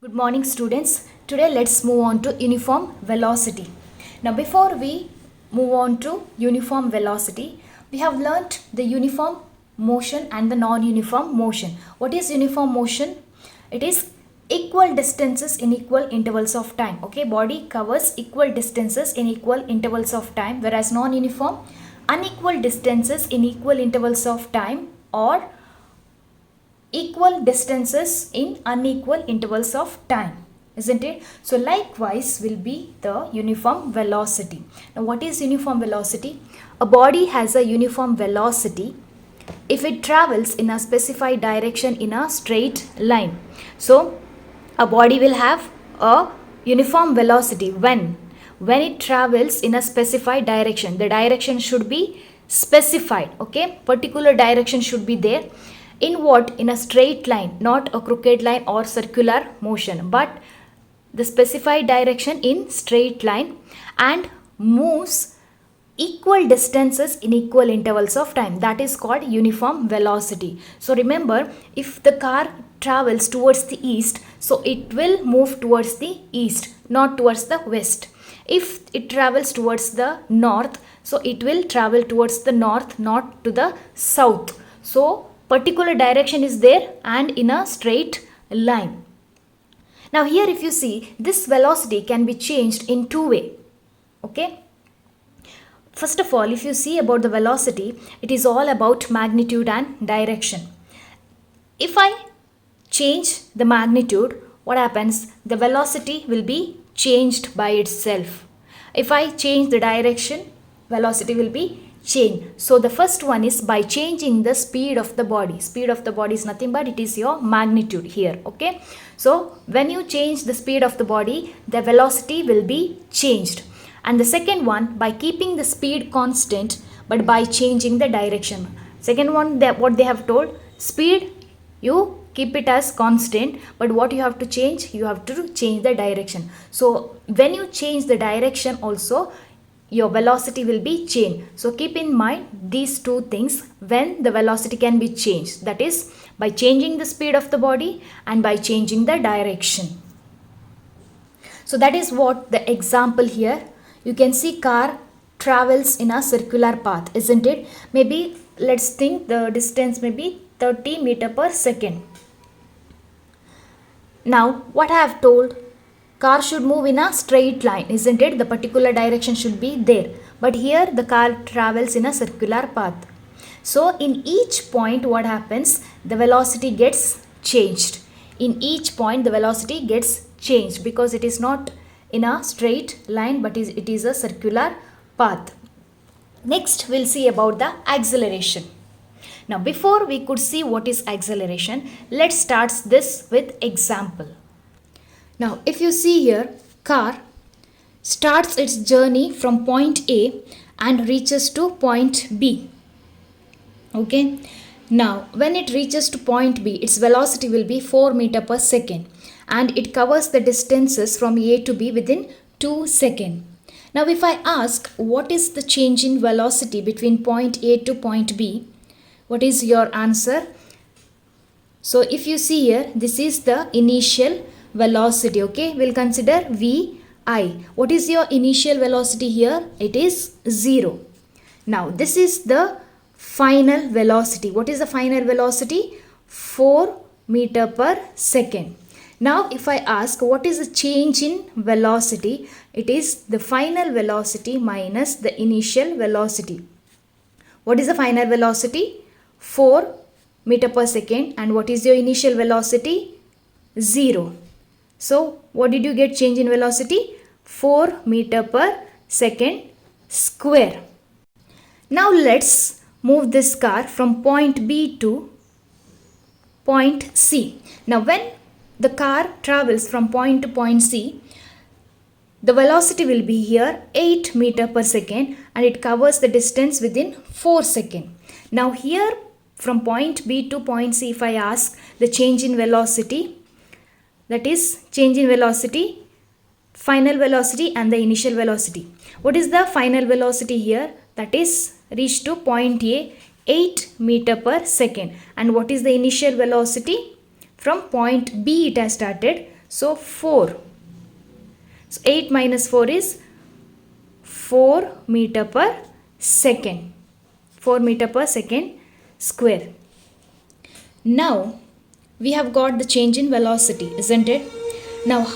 Good morning, students. Today let's move on to uniform velocity. Now before we move on to uniform velocity, we have learnt the uniform motion and the non-uniform motion. What is uniform motion? It is equal distances in equal intervals of time. Okay, body covers equal distances in equal intervals of time, whereas non-uniform, unequal distances in equal intervals of time or equal distances in unequal intervals of time, isn't it? So likewise will be the uniform velocity. Now what is uniform velocity? A body has a uniform velocity if it travels in a specified direction in a straight line. So a body will have a uniform velocity when it travels in a specified direction. The direction should be specified, okay? Particular direction should be there. In what? In a straight line, not a crooked line or circular motion, but the specified direction in straight line and moves equal distances in equal intervals of time. That is called uniform velocity. So remember, if the car travels towards the east, so it will move towards the east, not towards the west. If it travels towards the north, so it will travel towards the north, not to the south. So particular direction is there and in a straight line. Now here if you see, this velocity can be changed in two ways. Okay. First of all, if you see about the velocity, it is all about magnitude and direction. If I change the magnitude, what happens? The velocity will be changed by itself. If I change the direction, velocity will be changed. So the first one is by changing the speed of the body. Speed of the body is nothing but it is your magnitude here. Okay. So when you change the speed of the body, the velocity will be changed. And the second one, by keeping the speed constant but by changing the direction. Second one, what they have told, speed you keep it as constant, but what you have to change, you have to change the direction. So when you change the direction also, your velocity will be changed. So keep in mind these two things when the velocity can be changed, that is by changing the speed of the body and by changing the direction. So that is what the example here. You can see car travels in a circular path, isn't it? Maybe let's think the distance may be 30 meter per second. Now what I have told, car should move in a straight line, isn't it? The particular direction should be there. But here the car travels in a circular path. So in each point what happens? The velocity gets changed. In each point the velocity gets changed because it is not in a straight line but it is a circular path. Next we'll see about the acceleration. Now before we could see what is acceleration, let's start this with example. Now if you see here, car starts its journey from point A and reaches to point B. Okay. Now when it reaches to point B, its velocity will be 4 meter per second and it covers the distances from A to B within 2 seconds. Now if I ask what is the change in velocity between point A to point B, what is your answer? So if you see here, this is the initial velocity. Okay, we'll consider VI. What is your initial velocity here? It is 0. Now this is the final velocity. What is the final velocity? 4 meter per second. Now if I ask what is the change in velocity, it is the final velocity minus the initial velocity. What is the final velocity? 4 meter per second. And what is your initial velocity? 0. So what did you get change in velocity? 4 meter per second square. Now let's move this car from point B to point C. Now when the car travels from point to point C, the velocity will be here 8 meter per second and it covers the distance within 4 seconds. Now here from point B to point C, if I ask the change in velocity, that is change in velocity, final velocity and the initial velocity. What is the final velocity here? That is reached to point A, 8 meter per second. And what is the initial velocity? From point B it has started. So 4. So 8 minus 4 is 4 meter per second. 4 meter per second square. Now we have got the change in velocity, isn't it? Now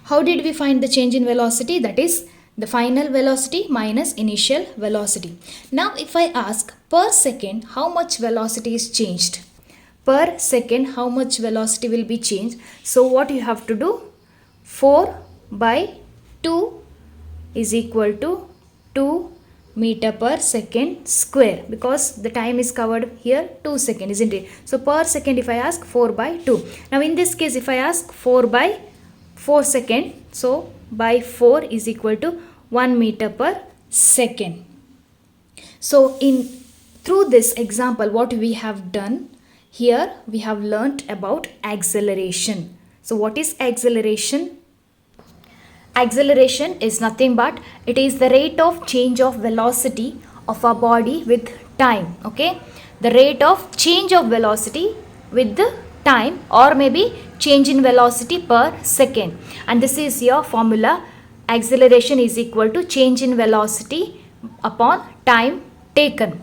how did we find the change in velocity? That is the final velocity minus initial velocity. Now if I ask per second how much velocity is changed, per second how much velocity will be changed, so what you have to do, 4 by 2 is equal to 2 meter per second square, because the time is covered here 2 seconds, isn't it? So per second if I ask 4 by 2. Now in this case if I ask 4 by 4 second, so by 4 is equal to 1 meter per second. So through this example what we have done here, we have learnt about acceleration. So what is acceleration? Acceleration is nothing but it is the rate of change of velocity of a body with time. Okay, the rate of change of velocity with the time, or maybe change in velocity per second, and this is your formula. Acceleration is equal to change in velocity upon time taken.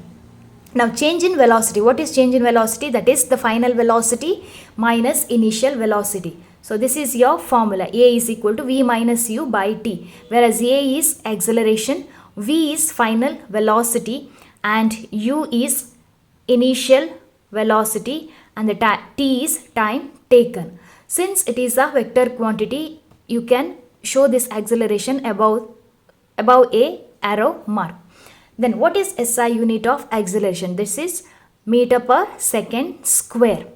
Now change in velocity, what is change in velocity? That is the final velocity minus initial velocity. So this is your formula. A is equal to V minus U by T, whereas A is acceleration, V is final velocity, and U is initial velocity, and the T is time taken. Since it is a vector quantity, you can show this acceleration above a arrow mark. Then what is SI unit of acceleration? This is meter per second square.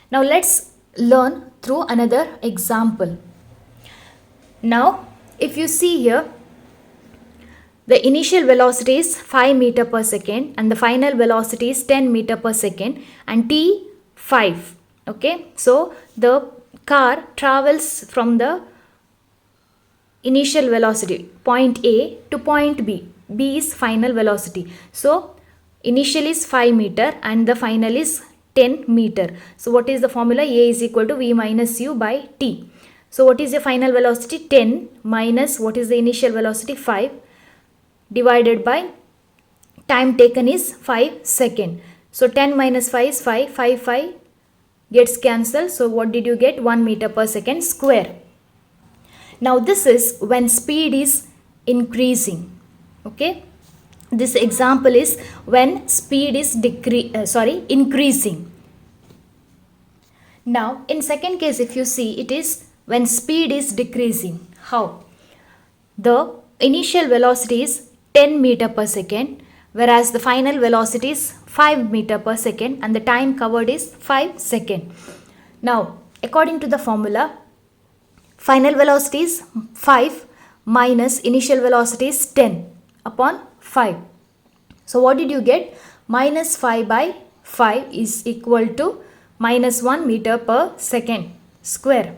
Now let's learn through another example. Now if you see here, the initial velocity is 5 meter per second and the final velocity is 10 meter per second and t 5. Okay, so the car travels from the initial velocity point A to point B. B is final velocity. So initial is 5 meter and the final is 10 meter. So what is the formula? A is equal to V minus U by T. So what is the final velocity? 10 minus what is the initial velocity? 5 divided by time taken is 5 seconds. So 10 minus 5 is 5. 5 gets cancelled. So what did you get? 1 meter per second square. Now this is when speed is increasing. Okay, this example is when speed is increasing. Now in second case, if you see, it is when speed is decreasing. How? The initial velocity is 10 meter per second, whereas the final velocity is 5 meter per second and the time covered is 5 seconds. Now according to the formula, final velocity is 5 minus initial velocity is 10 upon 5. So what did you get? Minus 5 by 5 is equal to minus 1 meter per second square.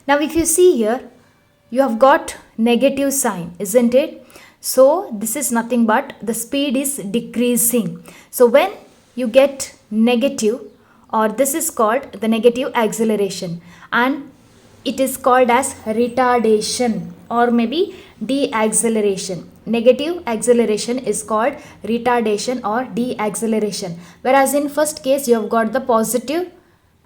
Now if you see here, you have got negative sign, isn't it? So this is nothing but the speed is decreasing. So when you get negative, or this is called the negative acceleration, and it is called as retardation or maybe deacceleration. Negative acceleration is called retardation or deacceleration. Whereas in first case you have got the positive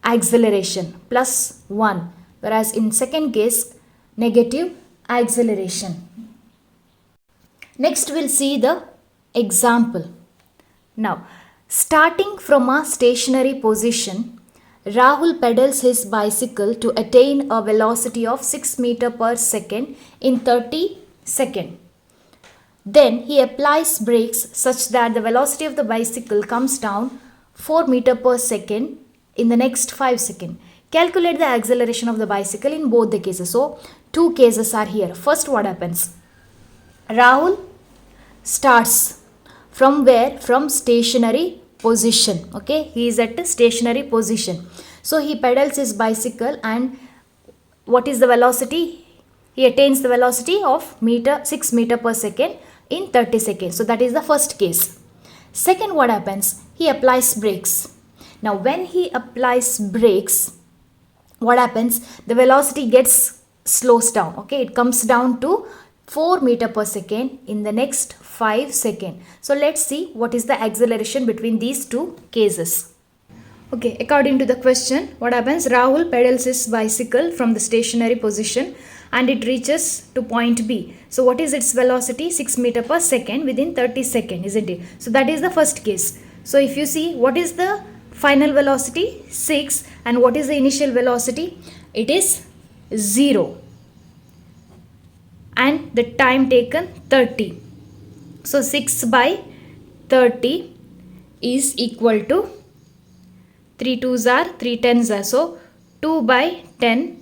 acceleration plus 1. Whereas in second case negative acceleration. Next we'll see the example. Now starting from a stationary position, Rahul pedals his bicycle to attain a velocity of 6 meter per second in 30 seconds. Then he applies brakes such that the velocity of the bicycle comes down 4 meter per second in the next 5 seconds. Calculate the acceleration of the bicycle in both the cases. So two cases are here. First, what happens? Rahul starts from where? From stationary position. Okay, he is at a stationary position. So he pedals his bicycle, and what is the velocity? He attains the velocity of 6 meter per second in 30 seconds. So that is the first case. Second, what happens? He applies brakes. Now when he applies brakes, what happens? The velocity gets slows down. Okay, it comes down to 4 meter per second in the next 5 seconds. So let's see what is the acceleration between these two cases. Okay, according to the question, what happens? Rahul pedals his bicycle from the stationary position and it reaches to point B. So what is its velocity? 6 meter per second within 30 seconds, isn't it? So that is the first case. So if you see, what is the final velocity? 6. And what is the initial velocity? It is 0. And the time taken 30. So 6 by 30 is equal to 3 2s are 3 10s are. So 2 by 10,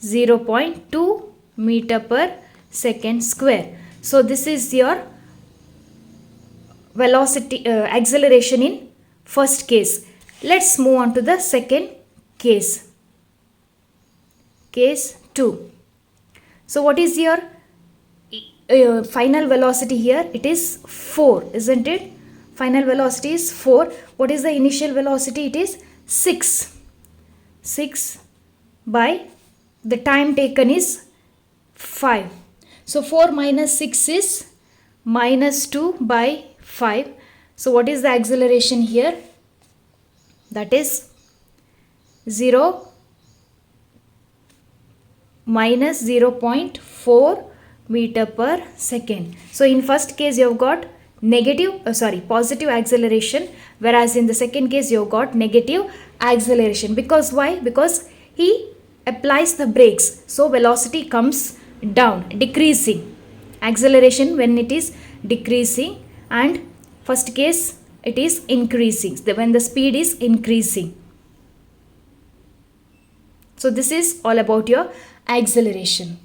0.2 meter per second square. So this is your velocity acceleration in first case. Let's move on to the second case. Case 2. So what is your final velocity here? It is 4, isn't it? Final velocity is 4. What is the initial velocity? It is 6. 6 by the time taken is 5. So 4 minus 6 is minus 2 by 5. So what is the acceleration here? That is 0 minus 0.4 meter per second. So in first case you have got positive acceleration, whereas in the second case you have got negative acceleration. Because why? Because he applies the brakes, so velocity comes down, decreasing. Acceleration when it is decreasing, and first case it is increasing when the speed is increasing. So this is all about your acceleration.